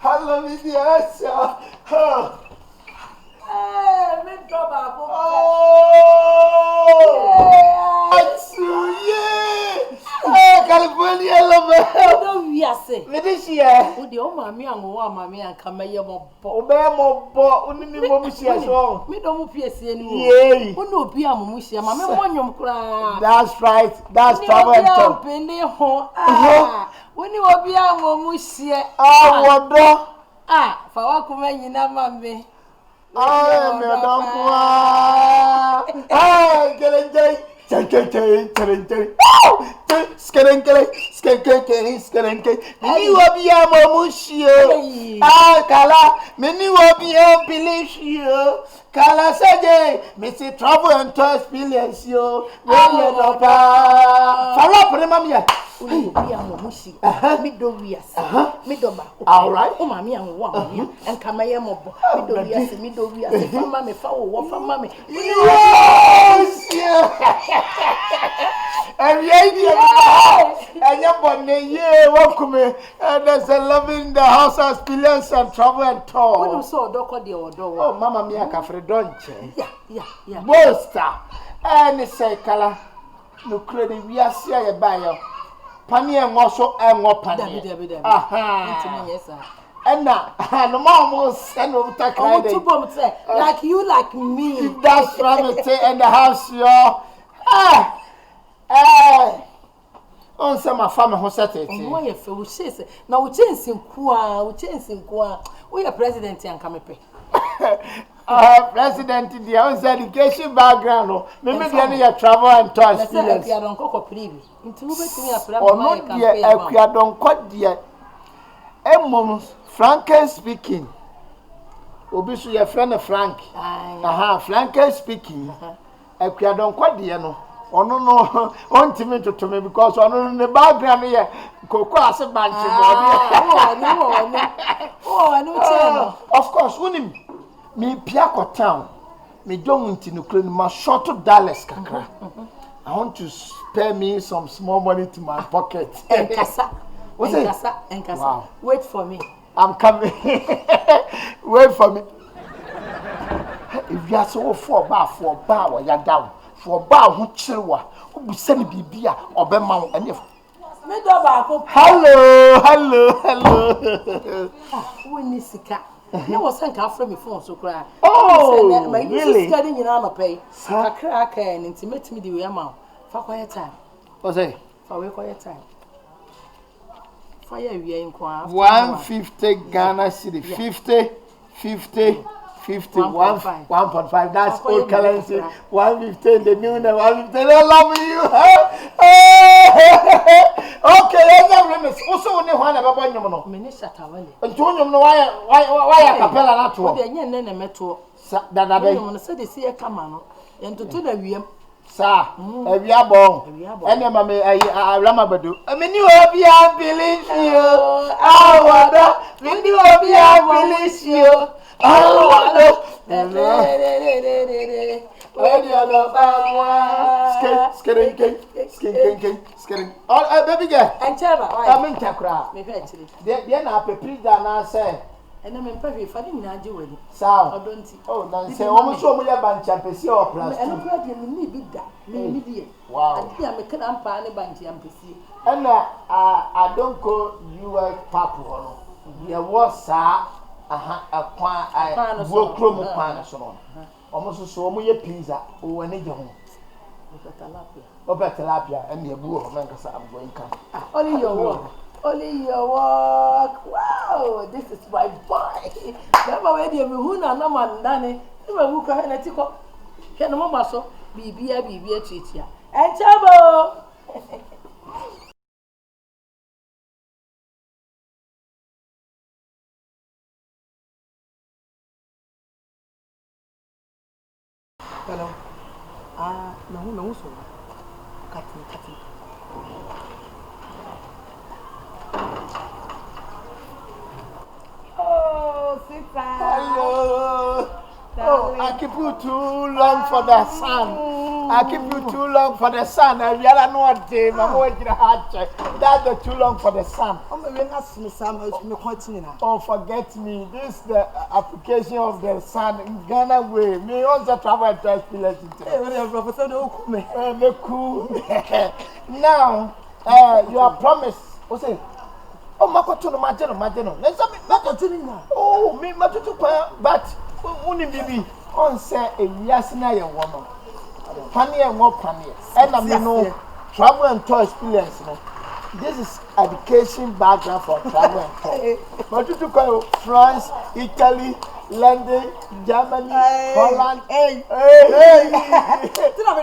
Hello, yes. Hey, me trouble. Oh, California lover. Don't we are say? Medicine. Would the old mammy and mammy and come here more? Obey more, only Momusia song. Me don't pierce anymore. Yay. Who no be a Momusia, Mamma, one yum cry. That's right. That's travel and talk. Penny home. Ah, when you will be a Momusia. Ah, what do? Ah, for what come in your mammy. Ah, Adonko. Ah, get it. Skerenke. Many will be a Momushio. Ah, Kala, many will be a Pilishio. Kala Saje, Missy Travel and Toy Experience, yo. Follow up, Mamma. We are Momushi. Middle All right. Oh, mammy, and one, and come here more. Middle, we are from mammy, foul, what from mammy. Yes, and yeah, welcome. And there's a loving the house experience and travel and tour. When you saw Doko the old door. Oh, Mamma Mia, Cafre Donche. Yeah. Boaster. And say, Kala, no credit, we are see a buyer. Panny and also, and what panny. Aha. Yes, sir. And now, the mom will send over to say, like you, like me. That's right, and the house, yo. On some farmer who said it. Oh, you feel says now we change in Kwa, we are president and come pay. President in the house education background, maybe the travel and tour experience. Adonko privy. Into betting a plan. Or not, dear, Adonko, dear. Frank speaking. Obisu your friend Frank. Frank speaking. Adonko, dear, no. Oh no, on to me because on the background here, Coco as a bunch of course, when me Piaco town, me don't in Ukraine, my short of Dallas Kakra. I want to spare me some small money to my pocket. What's it? Wow. Wait for me. I'm coming. Wait for me. If you are so for bar, you're down. For bar who chilwa, who send Bibia or Bemau and if hello. When you see cat, you was sent out from me phone so cry. Oh, my really? Getting in armor pay, a crack and intimate me the amount for quiet time. What's it? For quiet time. Fire, we inquire 150 Ghana City, 50. 1.5. That's old currency. 150. The new 150. I love you. Okay, let's have limits. Also, only one about you. Minister Tawali. And told you why a capella not to. The young metal. That I said they see a camano. And to tell them, sir, we are born. And your mammy, I Ramabadu. I mean, you will be a village. When you will be a village. Skidding. Oh, baby girl. And Chava, I'm in Takra. Maybe actually. Then I prepare that I say. And I'm in Paris, I didn't know you. Sound. Don't oh, then say almost so many bunch of PC or plus. And no problem, me big that. Me, wow. I am a can't find a bunch of PC. And Adonko, you were Papa. There was, sir. A quan, I will chrome pan so almost so many pizza or any young. Over tilapia and the boo of Mancasa, I'm going to come. Only your work. Wow, this is my boy. Never ready, who no man, Danny. Never look at a tickle. Can no muscle be a cheat. And Chavo. Hello. No, so. Cutting. Oh, sister. Hello. Oh, I keep you too long for the sun. I keep you too long for the sun. I realize no day. That's the too long for the sun. Oh, forget me. This is the application of the sun in Ghana way. Me also travel to experience it. Now, you are promised. What's it? Oh, Makoto, Majano. Let's have me. Oh, me, Matutu, but only baby on say a yasina woman. Penny and more penny. And I know travel and tour experience. This is education background for travel and tour. Matutu, France, Italy, London, Germany, Holland. Hey.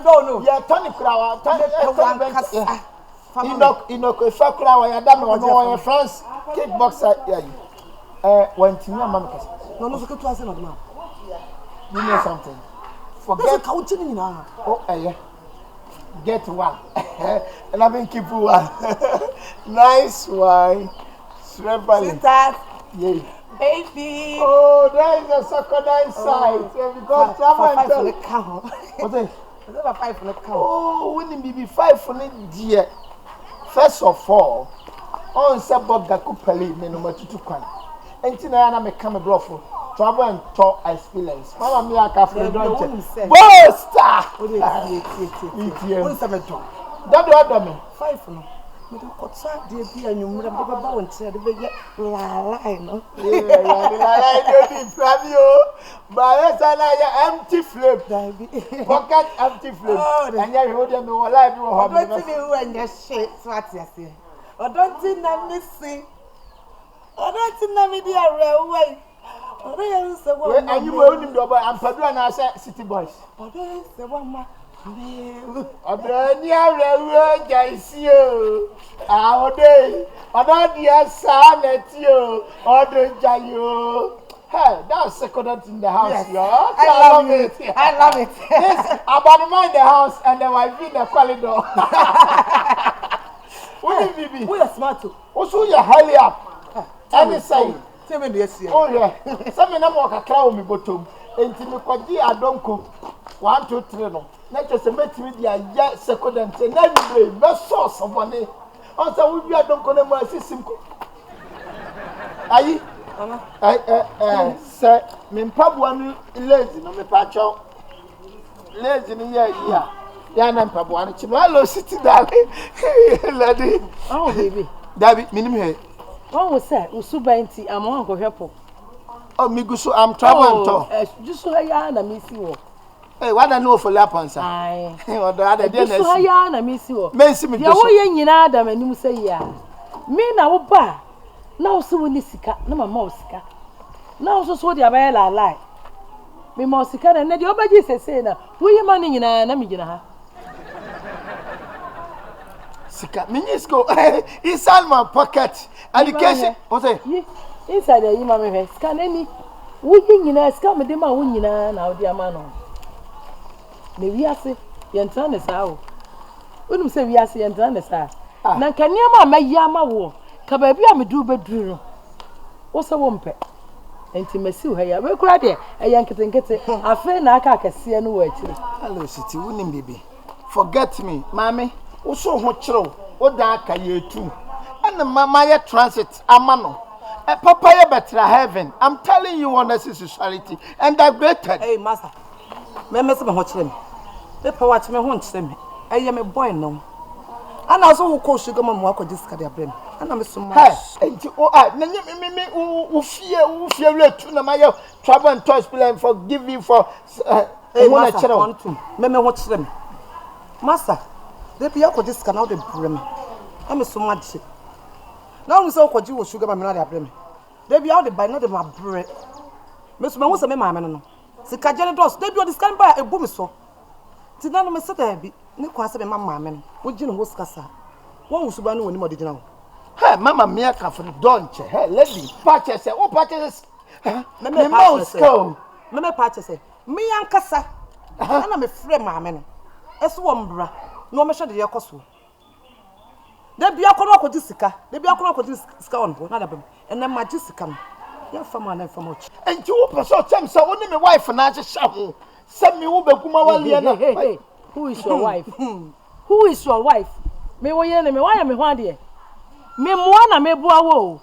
Don't know. Yeah, Tony Crower, Inok, Fakra, or France, kickboxer. When Tina Mamacas. No, to us, no, you know something. Forget coaching now. Oh, yeah. Get one. And I've been keep one. Nice one. Sweat, yeah. Baby. Oh, there is a second side. Because someone tell the cow. What's it? $5 for the cow. Oh, wouldn't be 5 for the dear. First of all, on Sabot Gakupali, Menoma Tutukan. And Tina may come a bluff. Travel and tour experience. Mama me a cafe don't you? Bosta! That do I me? 5 for me. Me do kotsa de bi anyum ra me baba won tire de be ye la no. Yeah, la do di Flavio. Ba sana ya empty flame. Pocket empty flame. And ya hold them no life you have. Don't see who and your shit swat yase. O don't see na me see. O don't see na me dey away. And you will only do about and Padua and I City Boys. The one ma. A brand new guys, you. Our day. Another dear son at you. Order Jayo. Hey, that's second in the house, yes. I love it. I love it. Yes, about mind the house and the wife in the corridor. What did you be? We are smart too. Also, you're highly up. And it's saying. Oh yeah, some men walk a crowd me bottom. And to me, Adonko 1, 2, 3 no. Not just a met with the second and say, no, you best source of money. Also, we are don't call my system. Aye, sir, me pub one lazy, no me patch out. Lazy, yeah. Diana1 Pabuana, Chimalo City, lady. Oh, baby. David, minimum. What was that? Usubanti, I'm on go help. Oh, Migusu, I'm traveling to. Just so I am a missy. Hey, what I know for Lapons. Aye, or the other day, I am a missy. Macy, me, you're young Adam, and you say, yeah. Me now, ba. Now, so when this cat, no more mosca. Now, so what the Abella lie. Me mosca, and then your budget says, now, we are money in an amigina. Minisco, inside my pocket. Education, what's it? Inside the Imam scan any winning in a scam with them, winning now, dear man. Maybe I say, Yantan is how. Wouldn't say we are saying Yantan is how. Now, can you my yama war? Cababia me do bedroom. What's a wumpet? Intimacy, we cried there, a yanket and get it. I feel like I can see no way. Hello, city, winning baby. Forget me, mammy. Also, what dark are you too? And the Mamaya transit, Amano. A papaya better heaven. I'm telling you, unnecessary and I greater. Hey, master. Members of watch them. The watch me won't see me. I am a boy no. And also who call sugar mom walk with this cadabrim. And I'm so much. And you are fear to Namaya travel and toys plan forgive you for a channel. Member watch them. Master. They be out this canal de brim. I'm so much. Now we saw what you sugar mamma brim. They be out the by not my bread. Miss Mosa, my man. The Kajana doors, they be discount by a boom so. Tinano Messata be no question, mamma man. Would you know what's Cassa? One was one when you did know. Hey, Mamma Mia from Donche, hey, lady, patches, oh, patches. Mouse go. Mamma patches, me and Cassa. And I'm a friend, my man. As one bra. No, me sure the yakosu. They be a corner with Jessica. They be a corner with this scout, another them. And then my Jessica. You're from one and from much. And you also tell me, so only my wife and I just shout. Send me over Kumawaliana. Hey, Who is your wife? Who is your wife? Me wo ye ne me wa ya me ho ade. Me mo na me bua wo.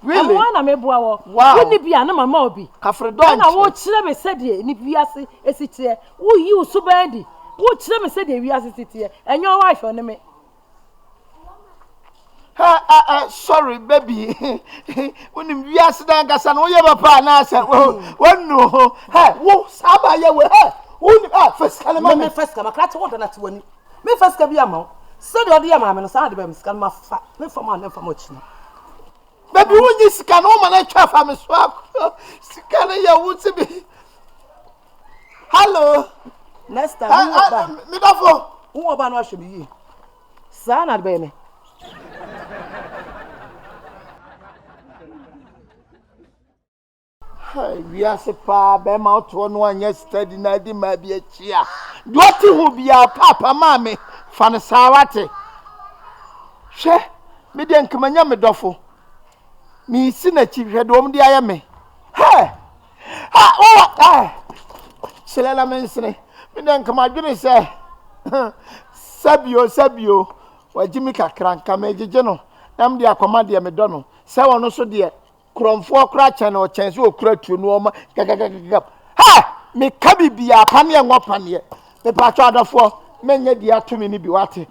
Really? Mo na me bua wo. Wow. Ni bia na mama obi. Kafredon. Na wo kire me se de ni bia se esite. Wo yi wo so bandi. Wo kire me se de wi asite. Enyo wife on me. Sorry, baby. When you are sitting, I said, "Oh, you have a pan." I said, "Well, no." Hey, who? Saba, you were here. Who? First, come on. Me first come. I can't want that one. Me first come here, mama. So the other man, so I be miscan my fat. Me for man, for much. Baby, when you scan home and I try for me swap, scan your wood to be. Hello. Next time, me don't who about what should be you? Son, I'd be me. We are super by mouth 1 yesterday night. Might be a cheer. What will be our papa, mammy? Fan Sawate. She, me then come and yam doffo. Me sin a chief head home the I am me. Hey! Selena mention me then come again say Sabio, or Jimmy Crank, come a general. I'm the commander, Medono. So on also dear. Crom 4 cratch and or chance will crack to no more. Ha! Me cabby be a pania wapania. The patch out of 4 men, yet the 2 minutes be watching.